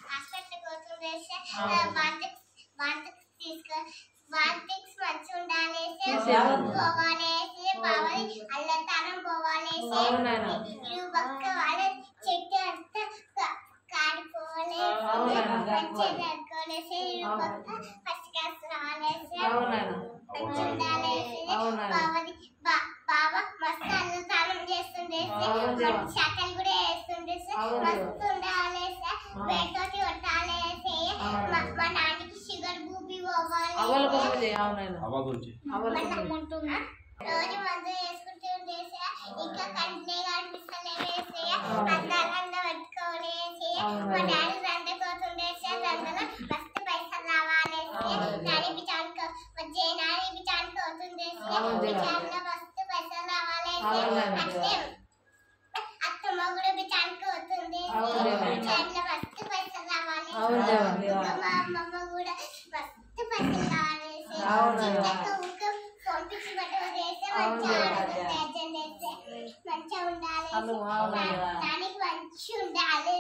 hospital కోసం వేసే వాంతిక్స్ తీసుకో వాంతిక్స్ మంచి ఉండాలేసి పోవాలేసి బావని అల్లతానం పోవాలేసి ఇరు పక్క వాళ్ళ చెట్టు అంతా కాడిపోవాలేసి మంచిగా అనుకోలేసి ఇరు పక్క పచ్చికాసు రావాలేసి మంచి ఉండాలేసి బావని బావ మస్తు అల్లతానం చేస్తుండేసి శాఖలు కూడా వేస్తుండేసి మస్తు ఉండాలేసి వేటోటి కొట్టాలేసి మా నాన్నకి షుగర్ బూబీ రోజు మందు వేసుకుంటూ ఉండేసి ఇంకా కంటే కనిపిస్తలేసి అందంగా పెట్టుకోలేసి మా డాడీ రండపోతుండేసి రండలో మస్తు పైసలు రావాలేసి నాని బిచానికి వచ్చే నాని బిచానికి అవుతుండేసి బిచాన్లో మస్తు పైసలు రావాలేసి అట్లే అత్తమ్మ కూడా బిచానికి అవుతుంది బిచాన్లో మస్తు పైసలు రావాలి మా అమ్మమ్మ కూడా మస్తు పైసలు కావాలేసి ఊక పంపించి పట్టేసి మంచిగా మంచిగా ఉండాలి దానికి మంచి ఉండాలి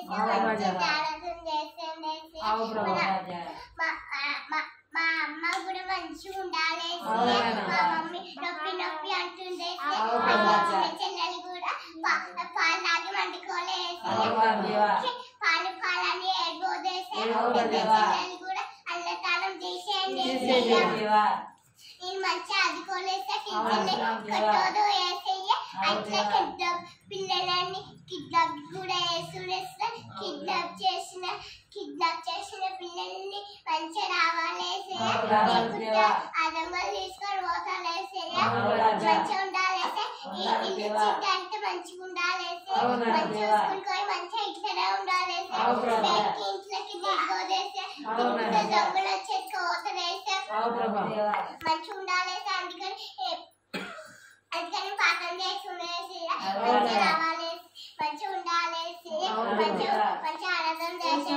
మా అమ్మ కూడా మంచిగా ఉండాలి మా మమ్మీ నొప్పి నొప్పి అంటుండేసి చెల్లెలు కూడా పాలు తాగి వండుకోలేసి పాలని ఏడిపోదేసి చెల్లెలు కూడా అల్లతానం చేసేయండి నేను మంచిగా ఆదుకోలేసా కట్టోదు వేసేయ అట్లా పిల్లలని కిడ్నాప్ కూడా వేసుడేస్తా కిడ్నాప్ చేసిన పిల్లల్ని మంచిగా రావాలేసే అదమ్మలు తీసుకొని పోతాలేసేయ మంచిగా ఉండాలేసే ఇల్లు చిట్టంటే మంచిగా ఉండాలేసే మంచిగా చూసుకుని మంచిగా ఇట్లనే ఉండాలేసే ఇంట్లోకి దిగోదేసే దొంగలు వచ్చేసి పోతలేసే మంచిగా ఉండాలేసే అందుకని పాఠం చేసి మంచిగా రావాలేసి మంచిగా ఉండాలేసి మంచిగా ఆనందం చేసి